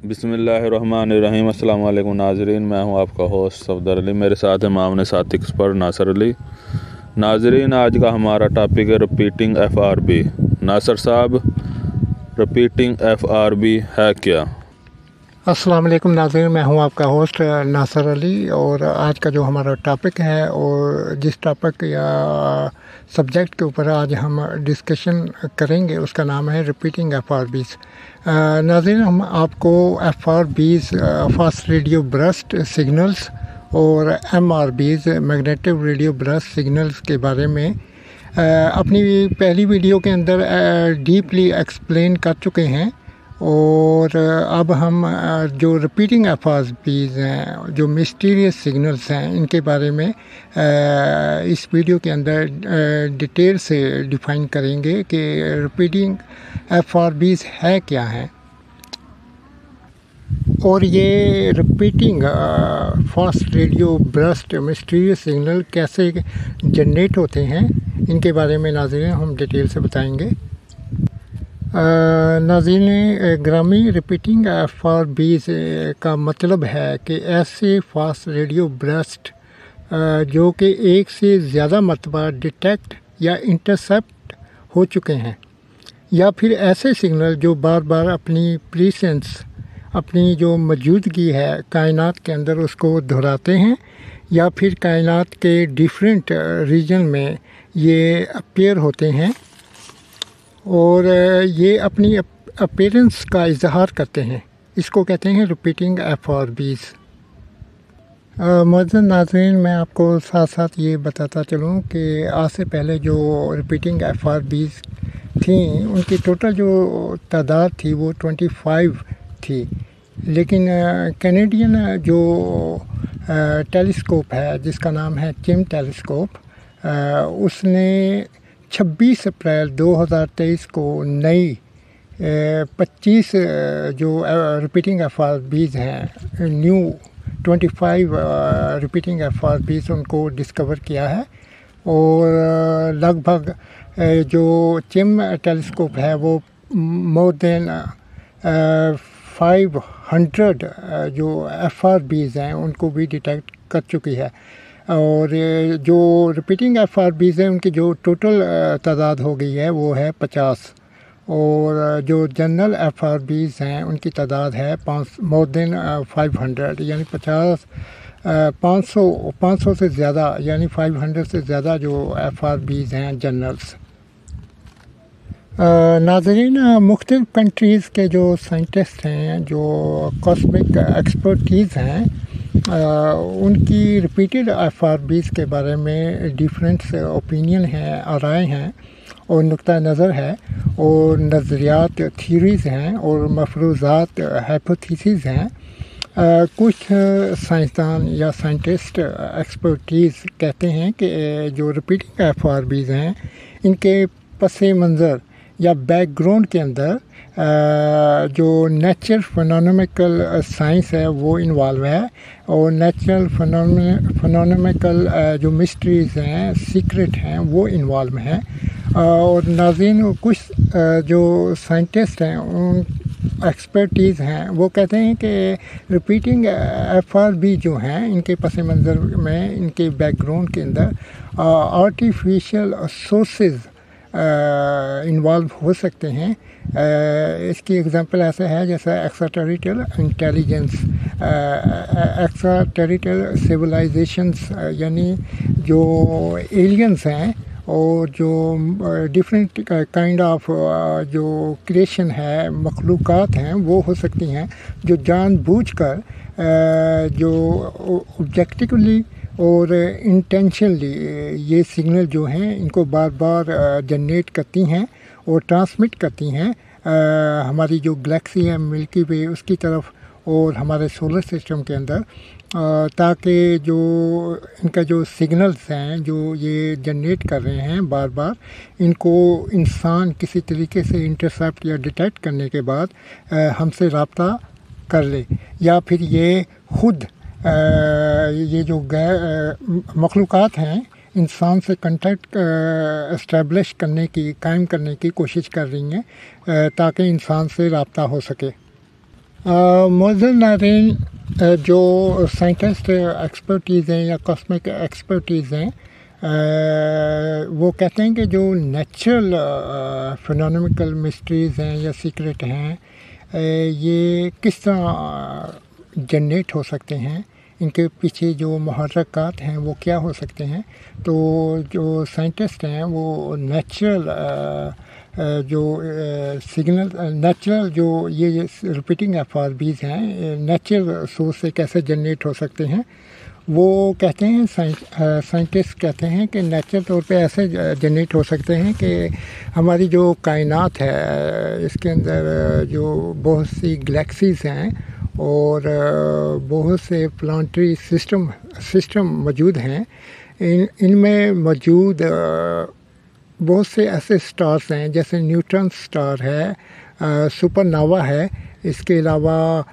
बिस्मिल्लाहिर्रहमानिर्रहीम। अस्सलाम वालेकुम नाजरीन, मैं हूं आपका होस्ट सफदर अली। मेरे साथ है मामने साथ एक्सपर्ट नासर अली। नाजरीन, आज का हमारा टॉपिक है रिपीटिंग FRB। नासर साहब, रिपीटिंग FRB है क्या? अस्सलाम वालेकुम नाज़रीन, मैं हूं आपका होस्ट नासर अली। और आज का जो हमारा टॉपिक है और जिस टॉपिक या सब्जेक्ट के ऊपर आज हम डिस्कशन करेंगे उसका नाम है रिपीटिंग FRBs। नाज़रीन, हम आपको FRBs fast radio burst signals और MRBs magnetic radio burst signals के बारे में अपनी पहली वीडियो के अंदर डीपली एक्सप्लेन कर चुके हैं। और अब हम जो रिपीटिंग FRBs हैं, जो मिस्टीरियस सिग्नल्स हैं, इनके बारे में इस वीडियो के अंदर डिटेल से डिफ़ाइन करेंगे कि रिपीटिंग FRBs है क्या हैं और ये repeating fast radio burst mysterious signal कैसे जनरेट होते हैं, इनके बारे में नाज़रीन हम डिटेल से बताएंगे। नाज़रीन ग्रामी, रिपीटिंग FRBs का मतलब है कि ऐसे फास्ट रेडियो बर्स्ट जो कि एक से ज़्यादा मरतबा डिटेक्ट या इंटरसेप्ट हो चुके हैं, या फिर ऐसे सिग्नल जो बार बार अपनी प्रीसेंस, अपनी जो मौजूदगी है कायनात के अंदर, उसको दोहराते हैं, या फिर कायनात के डिफरेंट रीजन में ये अपीयर होते हैं और ये अपनी अपीयरेंस का इजहार करते हैं। इसको कहते हैं रिपीटिंग FRBs। मुअज़्ज़ज़ नाज़रीन, मैं आपको साथ साथ ये बताता चलूँ कि आज से पहले जो रिपीटिंग FRBs थी, उनकी टोटल जो तादाद थी वो 25 थी। लेकिन कैनेडियन जो टेलीस्कोप है जिसका नाम है चिम टेलीस्कोप, उसने 26 अप्रैल 2023 को नई 25 जो रिपीटिंग FRBs हैं, न्यू 25 रिपीटिंग FRBs उनको डिस्कवर किया है। और लगभग जो चिम टेलीस्कोप है वो मोर देन 500 जो FRBs हैं उनको भी डिटेक्ट कर चुकी है। और जो रिपीटिंग FRBs हैं उनकी जो टोटल तादाद हो गई है वो है 50। और जो जनरल FRBs हैं उनकी तादाद है मोर देन 500, यानी 500 से ज़्यादा, यानी 500 से ज़्यादा जो FRBs हैं जनरल्स। नाज़रीन, मुख्तलिफ़ कंट्रीज़ के जो साइंटिस्ट हैं, जो कॉस्मिक एक्सपर्टीज़ हैं, उनकी रिपीटेड FRBs के बारे में डिफरेंट ओपिनियन हैं, आराय हैं और नुक्ता नज़र है और नज़रियात, थीरीज़ हैं और मफरूज़ात, हाइपोथेसिस हैं। कुछ साइंसदान या साइंटिस्ट एक्सपर्टीज़ कहते हैं कि जो रिपीटिंग FRBs हैं इनके पस मंज़र या बैकग्राउंड के अंदर जो नेचर फिनोमेनिकल साइंस है वो इन्वॉल्व है, और नेचुरल फिनोमेनिकल जो मिस्ट्रीज़ हैं, सीक्रेट हैं, वो इन्वॉल्व हैं। और नाज़रीन, कुछ जो साइंटिस्ट हैं, उन एक्सपर्टीज़ हैं, वो कहते हैं कि रिपीटिंग FRB जो हैं इनके पस मंज़र में, इनके बैकग्राउंड के अंदर आर्टिफिशियल सोर्सेज इन्वॉल्व हो सकते हैं। इसकी एग्जांपल ऐसा है जैसा extra territorial intelligence, extra territorial civilisations, यानी जो एलियंस हैं और जो डिफरेंट काइंड ऑफ जो क्रिएशन है, मखलूक़ात हैं, वो हो सकती हैं जो जानबूझकर जो ऑब्जेक्टिवली और इंटेंशनली ये सिग्नल जो हैं इनको बार बार जनरेट करती हैं और ट्रांसमिट करती हैं हमारी जो गैलेक्सी है मिल्की वे, उसकी तरफ और हमारे सोलर सिस्टम के अंदर, ताकि जो इनका जो सिग्नल्स हैं जो ये जनरेट कर रहे हैं बार बार, इनको इंसान किसी तरीके से इंटरसेप्ट या डिटेक्ट करने के बाद हमसे रब्ता कर ले, या फिर ये खुद ये जो मखलूक़ात हैं इंसान से कांटेक्ट इस्टेब्लिश करने की, कायम करने की कोशिश कर रही हैं ताकि इंसान से रब्ता हो सके। मौजूद नाज़रीन, जो साइंटिस्ट एक्सपर्टीज़ हैं या कॉस्मिक एक्सपर्टीज़ हैं, वो कहते हैं कि जो नेचुरल फिनोमेनिकल मिस्ट्रीज़ हैं या सीक्रेट हैं, ये किस तरह जनरेट हो सकते हैं, इनके पीछे जो मुहर्रकात हैं वो क्या हो सकते हैं। तो जो साइंटिस्ट हैं वो नेचुरल जो सिग्नल, नेचुरल जो ये रिपीटिंग एफआरबीज़ हैं नेचुरल सोर्स से कैसे जनरेट हो सकते हैं, वो कहते हैं, साइंटिस्ट कहते हैं कि नेचुरल तौर पे ऐसे जनरेट हो सकते हैं कि हमारी जो कायनात है इसके अंदर जो बहुत सी गैलेक्सीज़ हैं और बहुत से प्लानिटरी सिस्टम मौजूद हैं। इनमें मौजूद बहुत से ऐसे स्टार्स हैं जैसे न्यूट्रॉन स्टार है, सुपरनोवा है। इसके अलावा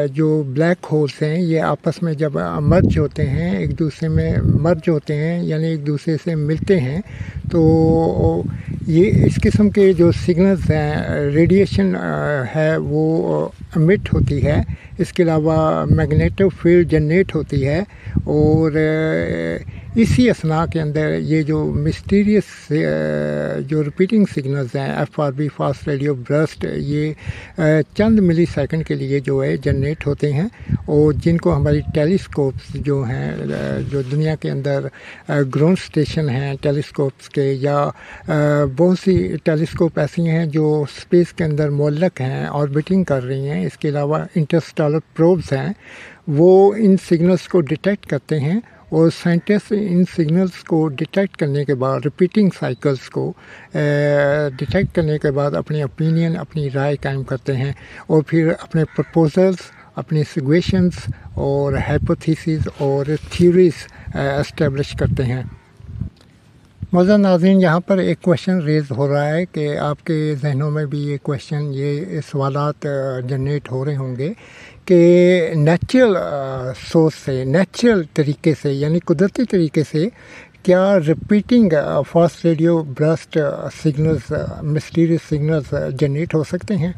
जो ब्लैक होल्स हैं ये आपस में जब मर्ज होते हैं, एक दूसरे में मर्ज होते हैं यानी एक दूसरे से मिलते हैं, तो ये इस किस्म के जो सिग्नल्स हैं, रेडिएशन है वो एमिट होती है। इसके अलावा मैग्नेटिक फील्ड जनरेट होती है और इसी असना के अंदर ये जो मिस्टीरियस जो रिपीटिंग सिग्नल्स हैं एफआरबी फास्ट रेडियो बर्स्ट, ये चंद मिली सेकंड के लिए जो है जनरेट होते हैं और जिनको हमारी टेलीस्कोप्स जो हैं, जो दुनिया के अंदर ग्राउंड स्टेशन हैं टेलीस्कोप्स के, या बहुत सी टेलीस्कोप ऐसी हैं जो स्पेस के अंदर मुअल्लक हैं, ऑर्बिटिंग कर रही हैं। इसके अलावा इंटरस्टेलर प्रोब्स हैं, वो इन सिग्नल्स को डिटेक्ट करते हैं और साइंटिस्ट इन सिग्नल्स को डिटेक्ट करने के बाद, रिपीटिंग साइकिल्स को डिटेक्ट करने के बाद अपनी ओपिनियन, अपनी राय कायम करते हैं और फिर अपने प्रपोजल्स, अपनी सिचुएशंस और हाइपोथेसिस और थ्योरीज एस्टेब्लिश करते हैं। मौजूद नाज़रीन, यहाँ पर एक क्वेश्चन रेज़ हो रहा है कि आपके जहनों में भी ये क्वेश्चन, ये सवालात जनरेट हो रहे होंगे कि नेचुरल सोर्स से, नेचुरल तरीके से यानी कुदरती तरीके से क्या repeating fast radio burst signals, mysterious signals generate हो सकते हैं,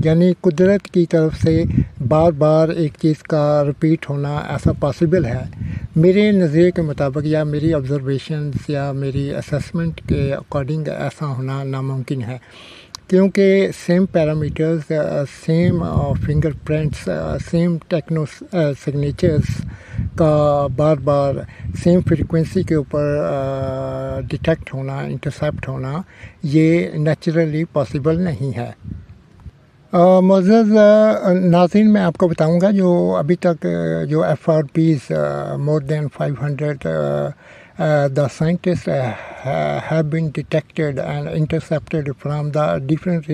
यानी कुदरत की तरफ से बार बार एक चीज़ का रिपीट होना, ऐसा पॉसिबल है? मेरे नज़रिए के मुताबिक या मेरी ऑब्ज़र्वेशंस या मेरी असेसमेंट के अकॉर्डिंग ऐसा होना नामुमकिन है, क्योंकि same parameters, same fingerprints, same techno signatures का बार बार सेम फ्रीक्वेंसी के ऊपर डिटेक्ट होना, इंटरसेप्ट होना, ये नेचुरली पॉसिबल नहीं है। मुअज़्ज़ज़ नाज़रीन, मैं आपको बताऊंगा जो अभी तक जो एफआरबीज़ more than 500 the scientists have been detected and intercepted from the different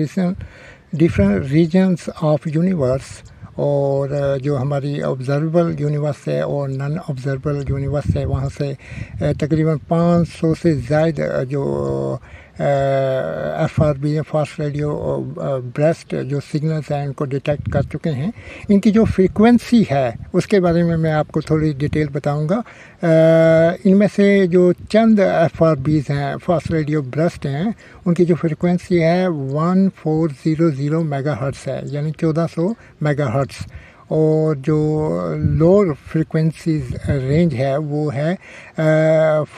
regions of universe, और जो हमारी ऑब्ज़र्वेबल यूनिवर्स है और नॉन ऑब्ज़र्वेबल यूनिवर्स है, वहाँ से तकरीबन 500 से ज़्यादा जो एफआरबी फास्ट रेडियो बर्स्ट जो सिग्नल्स हैं उनको डिटेक्ट कर चुके हैं। इनकी जो फ्रीक्वेंसी है उसके बारे में मैं आपको थोड़ी डिटेल बताऊंगा। इनमें से जो चंद एफआरबीज़ हैं, फास्ट रेडियो बर्स्ट हैं, उनकी जो फ्रीक्वेंसी है 1400 मेगाहर्ट्ज़ है, यानी 1400 मेगाहर्ट्ज़, और जो लोअर फ्रीक्वेंसीज रेंज है वो है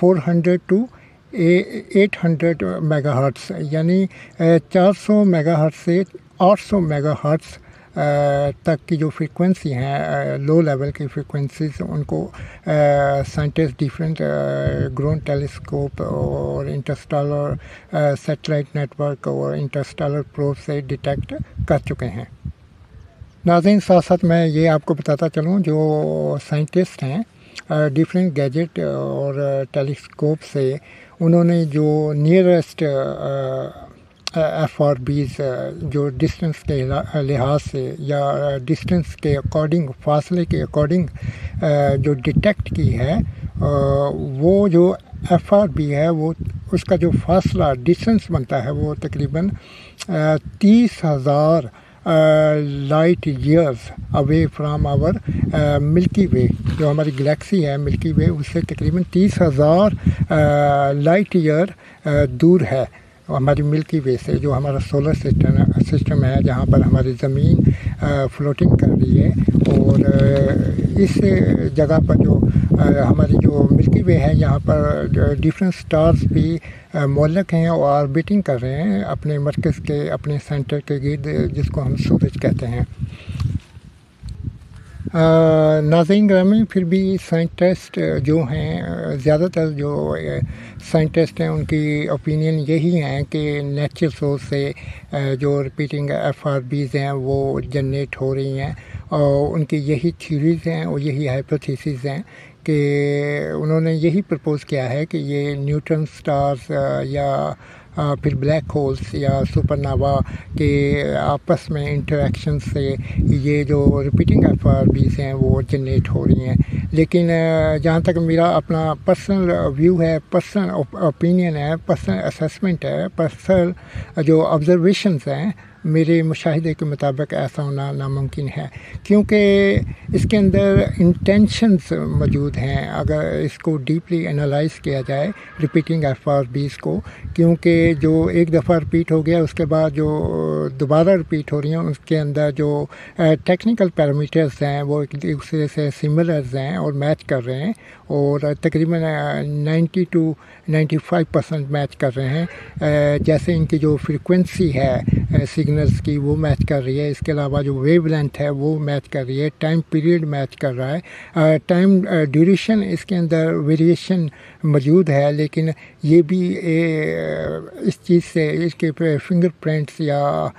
400 टू 800 मेगाहर्ट्ज़, यानी 400 मेगाहर्ट्ज़ से 800 मेगाहर्ट्ज़ तक की जो फ्रीक्वेंसी हैं, लो लेवल की फ्रीक्वेंसीज, उनको साइंटिस्ट डिफरेंट ग्राउंड टेलीस्कोप और इंटरस्टेलर सैटेलाइट नेटवर्क और इंटरस्टेलर प्रोब से डिटेक्ट कर चुके हैं। नाज़रीन, साथ साथ मैं ये आपको बताता चलूँ, जो साइंटिस्ट हैं डिफरेंट गैजेट और टेलीस्कोप से उन्होंने जो नियरेस्ट एफआरबीज़ जो डिस्टेंस के लिहाज से या डिस्टेंस के अकॉर्डिंग, फासले के अकॉर्डिंग जो डिटेक्ट की है, वो जो एफआरबी है वो उसका जो फासला डिस्टेंस बनता है वो तकरीबन 30,000 light years away from our Milky Way. जो हमारी गैलेक्सी है मिल्की वे, उससे तकरीबन 30,000 लाइट ईयर दूर है। हमारी मिल्की वे से, जो हमारा सोलर सिस्टम है, जहाँ पर हमारी ज़मीन फ्लोटिंग कर रही है, और इस जगह पर जो हमारी जो मिल्की वे है, यहाँ पर डिफरेंट स्टार्स भी मुअल्लक हैं और ऑर्बिटिंग कर रहे हैं अपने मरकज़ के, अपने सेंटर के गिर्द, जिसको हम सूरज कहते हैं। नाज़रीन ग्रामी, फिर भी साइंटिस्ट जो हैं, ज़्यादातर जो साइंटिस्ट हैं, उनकी ओपिनियन यही है कि नेचुरल सोर्स से जो रिपीटिंग FRBs हैं वो जनरेट हो रही हैं, और उनकी यही थ्योरीज़ हैं और यही हाइपोथेसिस हैं कि उन्होंने यही प्रपोज़ किया है कि ये न्यूट्रॉन स्टार्स या फिर ब्लैक होल्स या सुपरनोवा के आपस में इंटरेक्शन से ये जो रिपीटिंग FRBs हैं वो जनरेट हो रही हैं। लेकिन जहाँ तक मेरा अपना पर्सनल व्यू है, पर्सनल ओपिनियन है, पर्सनल असेसमेंट है, पर्सनल जो ऑब्जर्वेशंस हैं, मेरे मुशाहिदे के मुताबिक ऐसा होना नामुमकिन है, क्योंकि इसके अंदर इंटेंशंस मौजूद हैं अगर इसको डीपली एनालाइज किया जाए रिपीटिंग FRBs को। क्योंकि जो एक दफ़ा रिपीट हो गया, उसके बाद जो दोबारा रिपीट हो रही हैं, उसके अंदर जो टेक्निकल पैरामीटर्स हैं वो एक दूसरे से सिमिलर्स हैं और मैच कर रहे हैं, और तकरीबन 90 to 95% मैच कर रहे हैं। जैसे इनकी जो फ्रीक्वेंसी है सिग्नल्स की, वो मैच कर रही है। इसके अलावा जो वेव लेंथ है वो मैच कर रही है, टाइम पीरियड मैच कर रहा है, टाइम ड्यूरेशन इसके अंदर वेरिएशन मौजूद है। लेकिन ये भी इस चीज़ से, इसके फिंगरप्रिंट्स या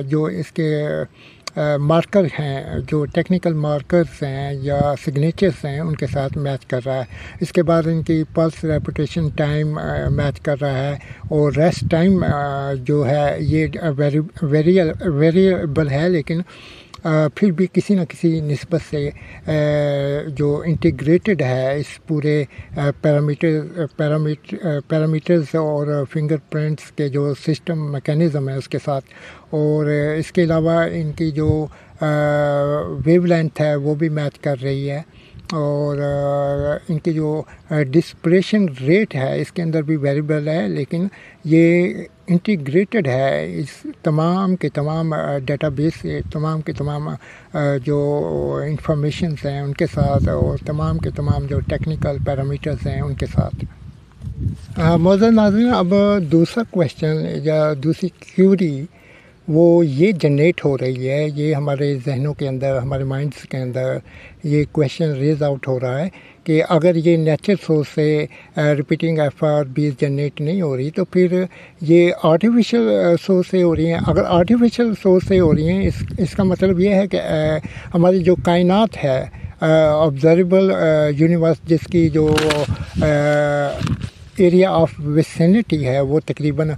जो इसके मार्कर हैं, जो टेक्निकल मार्कर्स हैं या सिग्नेचर्स हैं, उनके साथ मैच कर रहा है। इसके बाद इनकी पल्स रेपिटेशन टाइम मैच कर रहा है, और रेस्ट टाइम जो है ये वेरिएबल है, लेकिन फिर भी किसी न किसी निस्बत से जो इंटीग्रेटेड है इस पूरे पैरामीटर्स और फिंगरप्रिंट्स के जो सिस्टम मैकेनिज़्म है उसके साथ। और इसके अलावा इनकी जो वेवलेंथ है वो भी मैच कर रही है, और इनकी जो डिस्पर्शन रेट है इसके अंदर भी वेरिएबल है, लेकिन ये इंटीग्रेटेड है इस तमाम के तमाम डेटाबेस से, तमाम के तमाम जो इंफॉर्मेशंस हैं उनके साथ, और तमाम के तमाम जो टेक्निकल पैरामीटर्स हैं उनके साथ। मौजूद नाज़रीन, अब दूसरा क्वेश्चन या दूसरी क्यूरी वो ये जनरेट हो रही है, ये हमारे जहनों के अंदर, हमारे माइंड्स के अंदर ये क्वेश्चन रेज आउट हो रहा है कि अगर ये नेचुरल सोर्स से रिपीटिंग FRBs जनरेट नहीं हो रही, तो फिर ये आर्टिफिशियल सोर्स से हो रही हैं। अगर आर्टिफिशियल सोर्स से हो रही हैं, इसका मतलब ये है कि हमारी जो कायनात है, ऑब्जर्वेबल यूनिवर्स, जिसकी जो एरिया ऑफ विसिनिटी है वो तकरीबन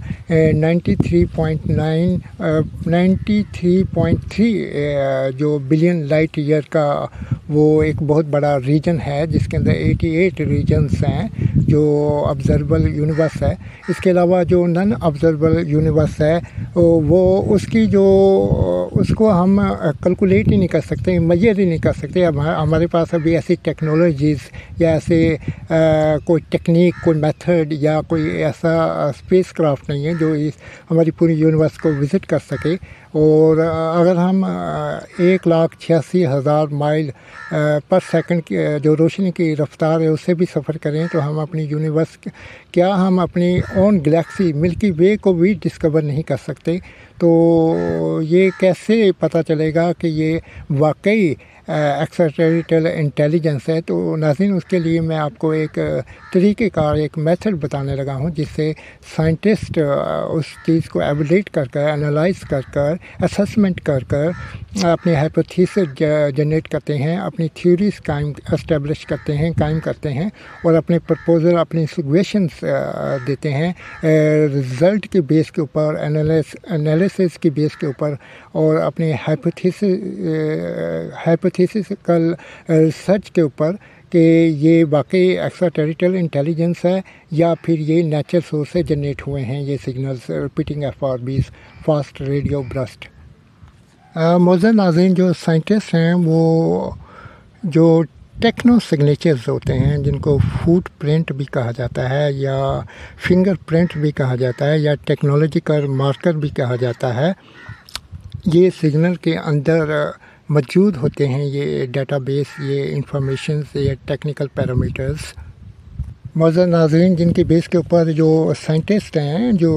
93.3 जो बिलियन लाइट ईयर का वो एक बहुत बड़ा रीजन है, जिसके अंदर 88 रीजन्स हैं जो ऑब्जर्वेबल यूनिवर्स है। इसके अलावा जो नॉन ऑब्जर्वेबल यूनिवर्स है वो उसको हम कैलकुलेट ही नहीं कर सकते, मेजर ही नहीं कर सकते। हमारे पास अभी ऐसी टेक्नोलॉजीज़ या ऐसे कोई टेक्निक, कोई मेथड या कोई ऐसा स्पेस क्राफ्ट नहीं है जो हमारी पूरी यूनिवर्स को विज़िट कर सके। और अगर हम 1,86,000 माइल पर सेकंड की जो रोशनी की रफ्तार है उससे भी सफ़र करें, तो हम अपनी यूनिवर्स, क्या हम अपनी ओन गैलेक्सी मिल्की वे को भी डिस्कवर नहीं कर सकते। तो ये कैसे पता चलेगा कि ये वाकई एक्स्ट्राटेरिटल इंटेलिजेंस है? तो नाज़रीन, उसके लिए मैं आपको एक तरीक़ेकार, एक मेथड बताने लगा हूँ जिससे साइंटिस्ट उस चीज़ को एवैल्यूएट कर कर, एनालाइज कर कर, असेसमेंट कर कर अपनी हाइपोथेसिस जनरेट करते हैं, अपनी थ्योरीज कायम एस्टेब्लिश करते हैं, कायम करते हैं, और अपने प्रपोजल, अपनी सिचुएशंस देते हैं रिज़ल्ट के बेस के ऊपर, एनालिसिस के बेस के ऊपर, और अपने हाइपोथेसिकल रिसर्च के ऊपर कि ये वाकई एक्स्ट्रा टेरिटोरियल इंटेलिजेंस है या फिर ये नेचुरल सोर्स से जनरेट हुए हैं ये signals, repeating FRBs, fast radio burst. मौजूद नाज़रीन, जो साइंटिस्ट हैं वो जो टेक्नो सिग्नेचर्स होते हैं, जिनको फुट प्रिंट भी कहा जाता है या फिंगर प्रिंट भी कहा जाता है या टेक्नोलॉजिकल मार्कर भी कहा जाता है। ये सिग्नल के अंदर मौजूद होते हैं ये डेटाबेस, ये इंफॉर्मेशंस, ये टेक्निकल पैरामीटर्स। मौजूद नाज़रीन, जिनकी बेस के ऊपर जो साइंटिस्ट हैं, जो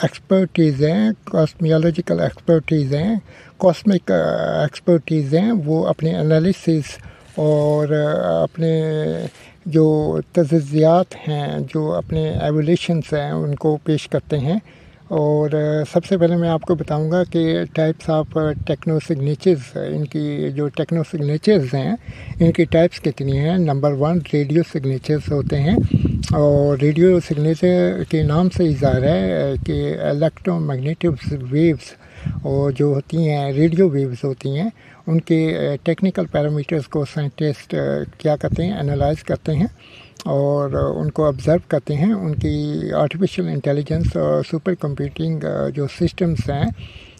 एक्सपर्टीज़ हैं, कॉस्मियोलॉजिकल एक्सपर्टीज़ हैं, कॉस्मिक एक्सपर्टीज़ हैं, वो अपने एनालिसिस और अपने जो तजज़ियात हैं, जो अपने एवोल्यूशंस हैं, उनको पेश करते हैं। और सबसे पहले मैं आपको बताऊंगा कि टाइप्स ऑफ टेक्नो सिग्नेचर्स, इनकी जो टेक्नो सिग्नेचर्स हैं, इनकी टाइप्स कितनी हैं। नंबर 1 रेडियो सिग्नेचर्स होते हैं, और रेडियो सिग्नेचर के नाम से ही ज़ाहिर है कि इलेक्ट्रोमैग्नेटिक वेव्स और जो होती हैं रेडियो वेव्स होती हैं, उनके टेक्निकल पैरामीटर्स को साइंटिस्ट क्या करते हैं, एनालाइज करते हैं और उनको ऑब्ज़र्व करते हैं। उनकी आर्टिफिशियल इंटेलिजेंस और सुपर कंप्यूटिंग जो सिस्टम्स हैं,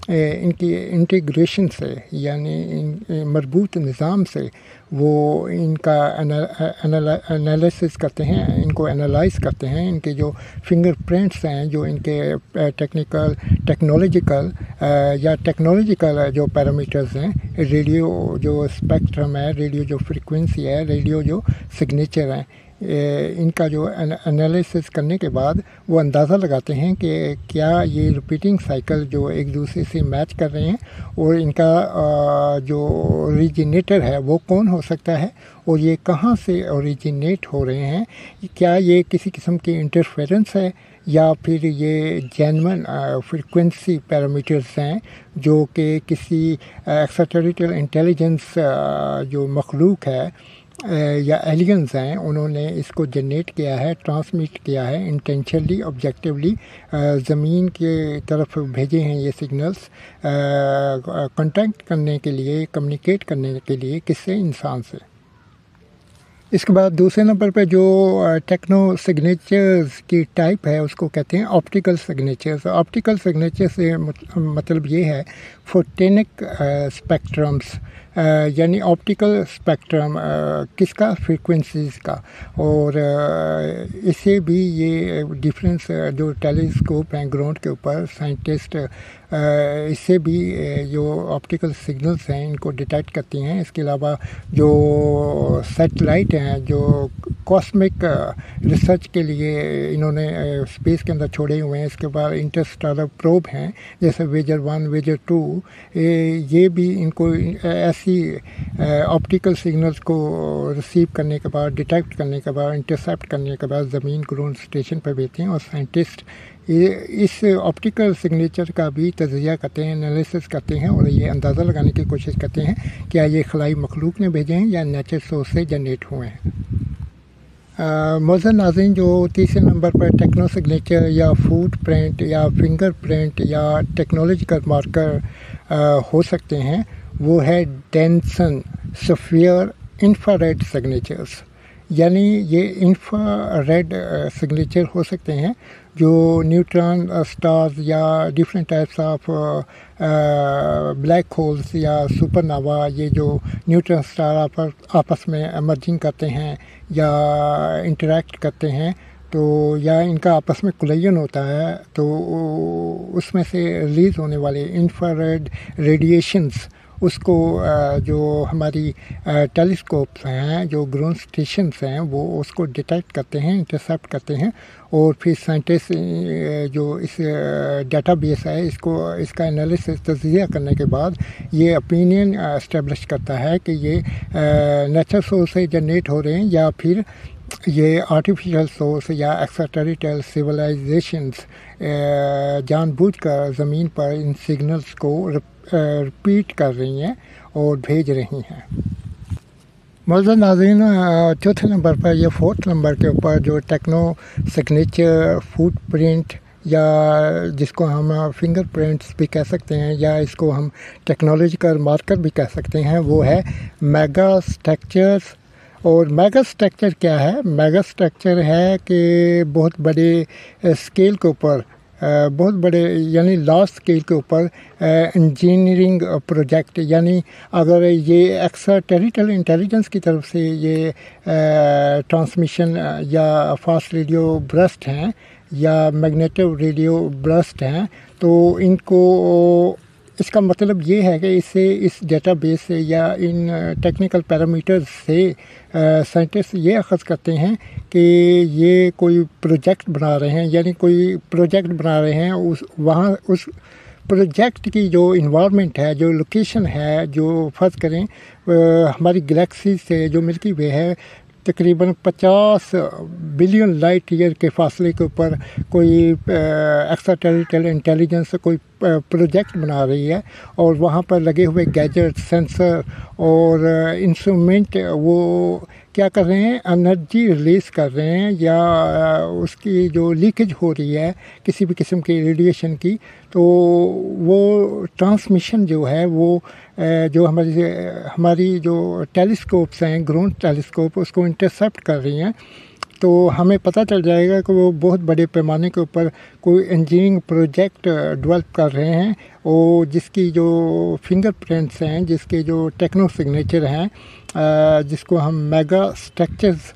इनकी इंटीग्रेशन से, यानी इन मरबूत निज़ाम से वो इनका एनालिसिस करते हैं, इनको एनालाइज करते हैं। इनके जो फिंगर प्रिंट्स हैं, जो इनके टेक्नोलॉजिकल जो पैरामीटर्स हैं, रेडियो जो स्पेक्ट्रम है, रेडियो जो फ्रीक्वेंसी है, रेडियो जो सिग्नेचर हैं, इनका जो एनालिसिस करने के बाद वो अंदाज़ा लगाते हैं कि क्या ये रिपीटिंग साइकिल जो एक दूसरे से मैच कर रहे हैं, और इनका जो ओरिजिनेटर है वो कौन हो सकता है, और ये कहाँ से ओरिजिनेट हो रहे हैं। क्या ये किसी किस्म की इंटरफेरेंस है या फिर ये जेन्युइन फ्रीक्वेंसी पैरामीटर्स हैं जो कि किसी एक्स्ट्राटेरिटल इंटेलिजेंस जो मखलूक है या एलियंस हैं, उन्होंने इसको जनरेट किया है, ट्रांसमिट किया है इंटेंशनली, ऑब्जेक्टिवली ज़मीन के तरफ भेजे हैं ये सिग्नल्स कांटेक्ट करने के लिए, कम्युनिकेट करने के लिए, किससे, इंसान से। इसके बाद दूसरे नंबर पे जो टेक्नो सिग्नेचर्स की टाइप है उसको कहते हैं ऑप्टिकल सिग्नेचर्स। ऑप्टिकल सिग्नेचर से मतलब ये है फोटोनिक स्पेक्ट्रम्स, यानी ऑप्टिकल स्पेक्ट्रम किसका, फ्रीक्वेंसीज़ का। और इससे भी ये डिफरेंस जो टेलीस्कोप हैं ग्राउंड के ऊपर, साइंटिस्ट इससे भी जो ऑप्टिकल सिग्नल्स हैं इनको डिटेक्ट करती हैं। इसके अलावा जो सैटेलाइट हैं जो कॉस्मिक रिसर्च के लिए इन्होंने स्पेस के अंदर छोड़े हुए हैं, इसके बाद इंटरस्टेलर प्रोब हैं जैसे वेजर 1, वेजर 2, ये भी इनको ऐसी ऑप्टिकल सिग्नल्स को रिसीव करने के बाद, डिटेक्ट करने के बाद, इंटरसेप्ट करने के बाद ज़मीन ग्राउंड स्टेशन पर भेजते हैं। और साइंटिस्ट इस ऑप्टिकल सिग्नेचर का भी तज़किया करते हैं, एनालिसिस करते हैं और ये अंदाज़ा लगाने की कोशिश करते हैं क्या ये खलाई मखलूक ने भेजे हैं या नेचर सोर्स से जनरेट हुए हैं। मौजूद नाज़रीन, जो तीसरे नंबर पर टेक्नो सिग्नेचर या फुट प्रिंट या फिंगर प्रिंट या टेक्नोलॉजिकल मार्कर हो सकते हैं, वो है डेंसन स्फीयर इंफ्रारेड सिग्नेचर्स। यानी ये इंफ्रारेड सिग्नेचर हो सकते हैं जो न्यूट्रॉन स्टार्स या different types of black holes या सुपरनोवा, ये जो न्यूट्रॉन स्टार आपस में एमर्जिंग करते हैं या इंटरेक्ट करते हैं, तो या इनका आपस में कोलिजन होता है, तो उसमें से रिलीज़ होने वाले इंफ्रारेड रेडिएशंस, उसको जो हमारी टेलीस्कोप्स हैं, जो ग्राउंड स्टेशंस हैं, वो उसको डिटेक्ट करते हैं, इंटरसेप्ट करते हैं। और फिर साइंटिस्ट जो इस डेटाबेस है, इसका एनालिसिस तज़किया करने के बाद ये ओपिनियन एस्टेब्लिश करता है कि ये नेचुरल सोर्स से जनरेट हो रहे हैं या फिर ये आर्टिफिशियल सोर्स या एक्स्ट्राटेरिटल सिविलाइजेशंस जानबूझकर ज़मीन पर इन सिग्नल्स को रिपीट कर रही हैं और भेज रही हैं। मौजूद नाज़रीन, चौथे नंबर पर या फोर्थ नंबर के ऊपर जो टेक्नो सिग्नेचर फुट प्रिंट या जिसको हम फिंगर प्रिंट्स भी कह सकते हैं या इसको हम टेक्नोलॉजिकल मार्कर भी कह सकते हैं, वो है मेगा स्ट्रक्चर्स। और मेगा स्ट्रक्चर क्या है? मेगा स्ट्रक्चर है कि बहुत बड़े स्केल के ऊपर بہت بڑے یعنی لارج اسکیل کے اوپر انجینئرنگ پروجیکٹ، یعنی اگر یہ ایکسٹرا ٹیریٹریل انٹیلیجنس کی طرف سے یہ ٹرانسمیشن یا فاسٹ ریڈیو برسٹ ہیں یا میگنیٹو ریڈیو برسٹ ہیں، تو ان کو اس کا مطلب یہ ہے کہ اس ڈیٹا بیس سے یا ان ٹیکنیکل پیرامیٹرز سے سائنٹسٹ یہ اخذ کرتے ہیں کہ یہ کوئی پروجیکٹ بنا رہے ہیں، یعنی کوئی پروجیکٹ بنا رہے ہیں، وہاں اس پروجیکٹ کی جو انوائرمنٹ ہے، جو لوکیشن ہے، جو فرض کریں ہماری گلیکسی سے جو ملکی وے ہے تقریباً 50 بلین لائٹ ایئر کے فاصلے کے اوپر کوئی ایکسٹرا ٹیریٹریل انٹیلیجنس کوئی پروجیکٹ بنا رہی ہے، اور وہاں پر لگے ہوئے گیجٹ، سینسر اور انسٹرومنٹ وہ کیا کر رہے ہیں، انرجی ریلیز کر رہے ہیں، یا اس کی جو لیکیج ہو رہی ہے کسی بھی قسم کی ریڈیشن کی، تو وہ ٹرانسمیشن جو ہے وہ جو ہماری جو ٹیلیسکوپس ہیں، گراؤنڈ ٹیلیسکوپ، اس کو انٹرسیپٹ کر رہی ہیں، تو ہمیں پتہ چل جائے گا کہ وہ بہت بڑے پیمانے کے اوپر کوئی انجینئرنگ پروجیکٹ ڈیولپ کر رہے ہیں، اور جس کی جو فنگر پرنٹس ہیں، جس کے جو ٹیکنو سگنیچر ہیں، جس کو ہم میگا اسٹرکچرز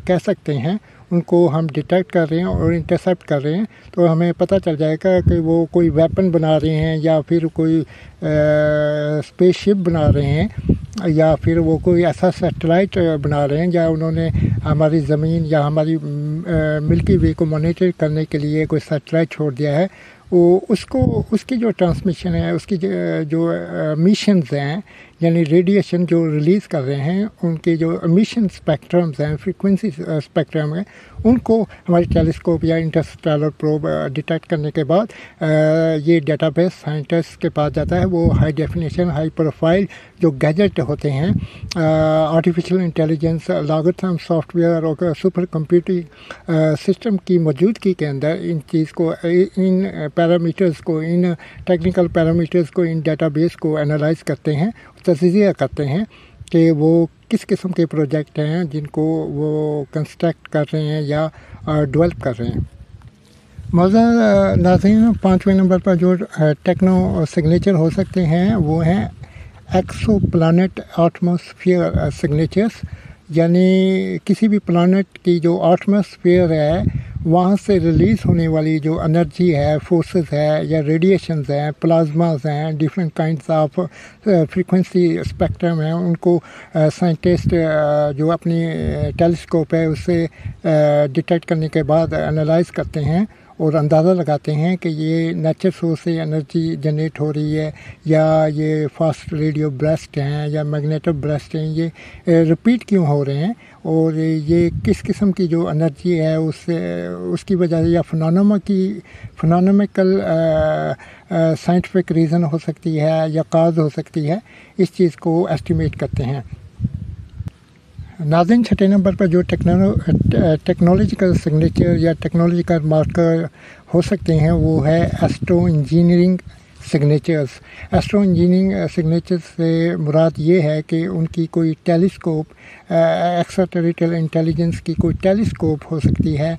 کہہ سکتے ہیں، ان کو ہم ڈیٹیکٹ کر رہے ہیں اور انٹرسیپٹ کر رہے ہیں، تو ہمیں پتہ چل جائے گا کہ وہ کوئی ویپن بنا رہے ہیں، یا پھر کوئی اسپیس شپ بنا رہے ہیں، یا پھر وہ کوئی ایسا سیٹلائٹ بنا رہے ہیں، یا انہوں نے ہماری زمین یا ہماری ملکی وے کو مانیٹر کرنے کے لیے کوئی سیٹلائٹ چھوڑ دیا ہے، وہ اس کی جو ٹرانسمیشن ہے، اس کی جو امیشنز ہیں، یعنی ریڈیشن جو ریلیز کر رہے ہیں، ان کے جو امیشن اسپیکٹرمز ہیں، فریکوینسی اسپیکٹرم ہیں، ان کو ہمارے ٹیلیسکوپ یا انٹرسٹیلر پروب ڈیٹیکٹ کرنے کے بعد یہ ڈیٹا بیس سائنٹسٹ کے پاس جاتا ہے۔ وہ ہائی ڈیفینیشن، ہائی پروفائل جو گیجٹ ہوتے ہیں، artificial intelligence, logarithm soft where اور سپر کمپیوٹنگ سسٹم کی موجودگی کے اندر ان چیز کو، ان پیرامیٹرز کو، ان ٹیکنیکل پیرامیٹرز کو، ان ڈیٹا بیس کو انالائز کرتے ہیں، تجزیہ کرتے ہیں کہ وہ کس قسم کے پروجیکٹ ہیں جن کو وہ کنسٹرکٹ کر رہے ہیں یا ڈیولپ کر رہے ہیں۔ معزز ناظرین، 5ویں نمبر پر جو ٹیکنو سگنیچر ہو سکتے ہیں وہ ہیں ایکسو پلانٹ ایٹماسفیئر سگنیچرز، یعنی کسی بھی پلانٹ کی جو ایٹماسفیئر ہے وہاں سے ریلیز ہونے والی جو انرجی ہے، فورسز ہے یا ریڈیشنز ہیں، پلازماز ہیں، different kinds of frequency spectrum ہیں، ان کو سائنٹسٹ جو اپنی ٹیلیسکوپ ہے اس سے ڈیٹیکٹ کرنے کے بعد انالائز کرتے ہیں اور اندازہ لگاتے ہیں کہ یہ نیچر سورس سے انرجی جنریٹ ہو رہی ہے، یا یہ فاسٹ ریڈیو برسٹ ہیں یا میگنیٹو برسٹ ہیں، یہ ریپیٹ کیوں ہو رہے ہیں، اور یہ کس قسم کی جو انرجی ہے اس کی وجہ سے، یا فنانومیکل سائنٹیفک ریزن ہو سکتی ہے یا کاز ہو سکتی ہے، اس چیز کو ایسٹیمیٹ کرتے ہیں۔ ناظرین، 6 نمبر پر جو ٹیکنالوجیکل سگنیچر یا ٹیکنالوجیکل مارکر ہو سکتے ہیں وہ ہے astro engineering signatures. Astro engineering signatures سے مراد یہ ہے کہ ان کی کوئی ٹیلیسکوپ، ایکسٹرا ٹیریٹریل انٹیلیجنس کی کوئی ٹیلیسکوپ ہو سکتی ہے،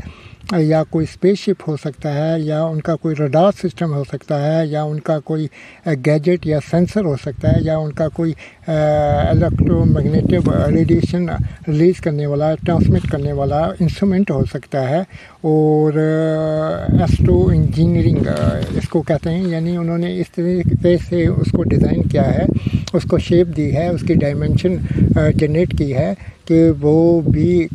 یا کوئی اسپیس شپ ہو سکتا ہے، یا ان کا کوئی ریڈار سسٹم ہو سکتا ہے، یا ان کا کوئی گیجٹ یا سینسر ہو سکتا ہے، یا ان کا کوئی الیکٹرو میگنیٹو ریڈیشن ریلیز کرنے والا، ٹرانسمٹ کرنے والا انسٹرومنٹ ہو سکتا ہے۔ اور ایسٹرو انجینئرنگ اس کو کہتے ہیں، یعنی انہوں نے اس طریقے سے اس کو ڈیزائن کیا ہے، اس کو شیپ دی ہے، اس کی ڈائمنشن جنریٹ کی ہے کہ وہ بھی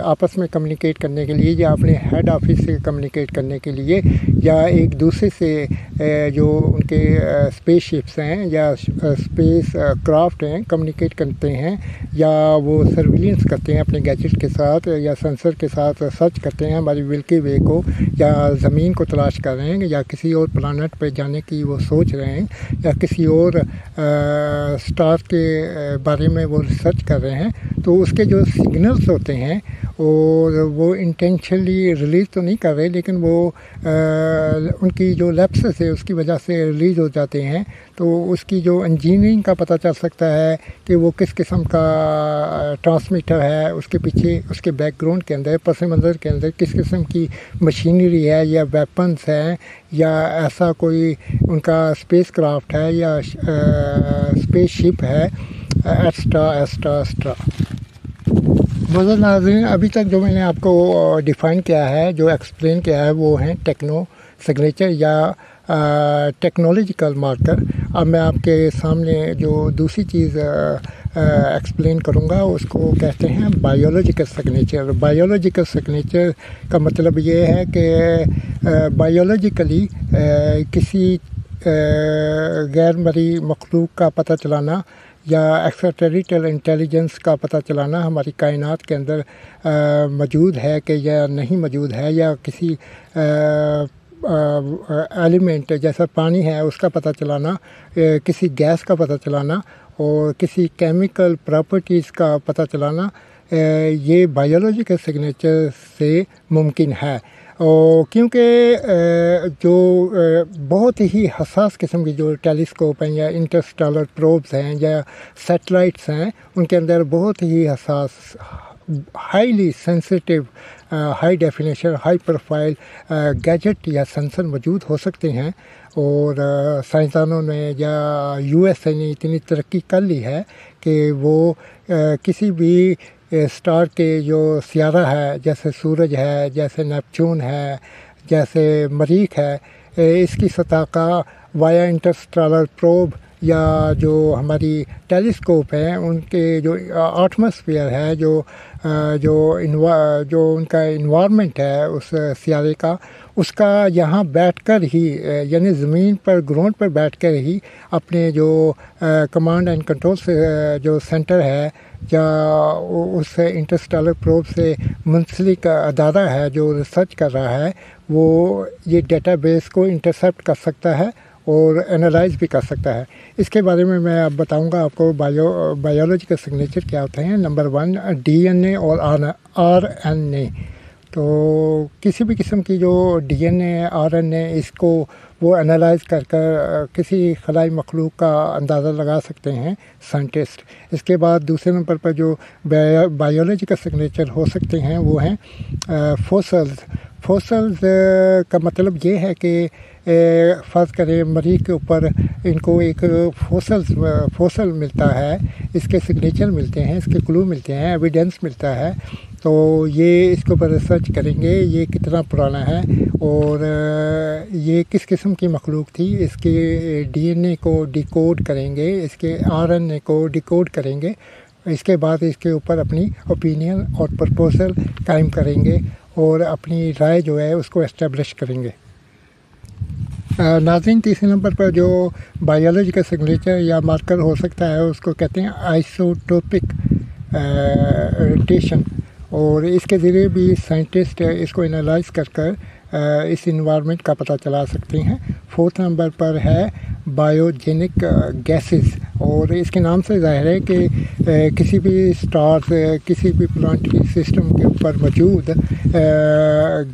آپس میں کمیونیکیٹ کرنے کے لیے، یا اپنے ہیڈ آفس سے کمیونیکیٹ کرنے کے لیے، یا ایک دوسرے سے جو ان کے اسپیس شپس ہیں یا اسپیس کرافٹ ہیں کمیونیکیٹ کرتے ہیں، یا وہ سرویلنس کرتے ہیں اپنے گیجٹ کے ساتھ یا سینسر کے ساتھ، سرچ کرتے ہیں ہماری ملکی وے کو، یا زمین کو تلاش کر رہے ہیں، یا کسی اور پلانٹ پہ جانے کی وہ سوچ رہے ہیں، یا کسی اور اسٹار کے بارے میں وہ ریسرچ کر رہے ہیں، تو اس کے جو سگنلز ہوتے ہیں اور وہ انٹینشنلی ریلیز تو نہیں کر رہے، لیکن وہ ان کی جو لیپسز ہے اس کی وجہ سے ریلیز ہو جاتے ہیں، تو اس کی جو انجینئرنگ کا پتہ چل سکتا ہے کہ وہ کس قسم کا ٹرانسمیٹر ہے، اس کے پیچھے اس کے بیک گراؤنڈ کے اندر، پس منظر کے اندر کس قسم کی مشینری ہے یا ویپنس ہیں، یا ایسا کوئی ان کا اسپیس کرافٹ ہے یا اسپیس شپ ہے، ایسٹرا. معزز ناظرین، ابھی تک جو میں نے آپ کو ڈیفائن کیا ہے، جو ایکسپلین کیا ہے، وہ ہیں ٹیکنو سگنیچر یا ٹیکنالوجیکل مارکر. اب میں آپ کے سامنے جو دوسری چیز ایکسپلین کروں گا اس کو کہتے ہیں بایولوجیکل سگنیچر. بایولوجیکل سگنیچر کا مطلب یہ ہے کہ بایولوجیکلی کسی غیر مرئی مخلوق کا پتہ چلانا یا ایکسٹرا ٹیریٹریل انٹیلیجنس کا پتہ چلانا ہماری کائنات کے اندر موجود ہے کہ یا نہیں موجود ہے، یا کسی ایلیمنٹ جیسا پانی ہے اس کا پتہ چلانا، کسی گیس کا پتہ چلانا اور کسی کیمیکل پراپرٹیز کا پتہ چلانا، یہ بایولوجیکل سگنیچر سے ممکن ہے. اور کیونکہ جو بہت ہی حساس قسم کی جو ٹیلیسکوپ ہیں یا انٹرسٹیلر پروبز ہیں یا سیٹلائٹس ہیں، ان کے اندر بہت ہی حساس، highly sensitive, high definition, high profile gadget یا سینسر موجود ہو سکتے ہیں. اور سائنسدانوں نے یا یو ایس اے نے اتنی ترقی کر لی ہے کہ وہ کسی بھی اسٹار کے جو سیارہ ہے، جیسے سورج ہے، جیسے نیپچون ہے، جیسے مریخ ہے، اس کی سطح کا وایا انٹرسٹیلر پروب یا جو ہماری ٹیلیسکوپ ہیں ان کے جو ایٹماسفیئر ہے، جو ان کا انوائرمنٹ ہے اس سیارے کا، اس کا یہاں بیٹھ کر ہی، یعنی زمین پر گراؤنڈ پر بیٹھ کر ہی اپنے جو کمانڈ اینڈ کنٹرول سے جو سینٹر ہے یا اس انٹرسٹیلر پروب سے منسلک ادارہ ہے جو ریسرچ کر رہا ہے، وہ یہ ڈیٹا بیس کو انٹرسیپٹ کر سکتا ہے اور انالائز بھی کر سکتا ہے. اس کے بارے میں اب بتاؤں گا آپ کو بایولوجیکل سگنیچر کیا ہوتے ہیں. نمبر 1 ڈی این اے اور آر این اے. تو کسی بھی قسم کی جو D N A, R N A, اس کو وہ انالائز کر کسی خلائی مخلوق کا اندازہ لگا سکتے ہیں سائنٹسٹ. اس کے بعد دوسرے نمبر پر جو بایولوجیکل سگنیچر ہو سکتے ہیں وہ ہیں فوسلز. فوسلز کا مطلب یہ ہے کہ فرض کریں مریخ کے اوپر ان کو ایک فوسل ملتا ہے، اس کے سگنیچر ملتے ہیں، اس کے کلو ملتے ہیں، ایویڈنس ملتا ہے، تو یہ اس کے اوپر ریسرچ کریں گے یہ کتنا پرانا ہے اور یہ کس قسم کی مخلوق تھی. اس کے ڈی این اے کو ڈیکوڈ کریں گے، اس کے آر این اے کو ڈیکوڈ کریں گے. اس کے بعد اس کے اوپر اپنی اوپینین اور پرپوزل قائم کریں گے اور اپنی رائے جو ہے اس کو اسٹیبلش کریں گے. ناظرین، تیسرے نمبر پر جو بایولوجیکل سگنیچر یا مارکر ہو سکتا ہے اس کو کہتے ہیں آئسوٹوپک روٹیشن، اور اس کے ذریعے بھی سائنٹسٹ اس کو انالائز کر اس انوائرمنٹ کا پتہ چلا سکتے ہیں. 4 نمبر پر ہے بایوجینک گیسز، اور اس کے نام سے ظاہر ہے کہ کسی بھی اسٹارز، کسی بھی پلانٹری سسٹم کے اوپر موجود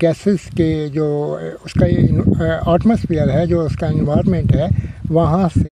گیسز کے جو اس کا ایٹماسفیئر ہے، جو اس کا انوائرمنٹ ہے، وہاں سے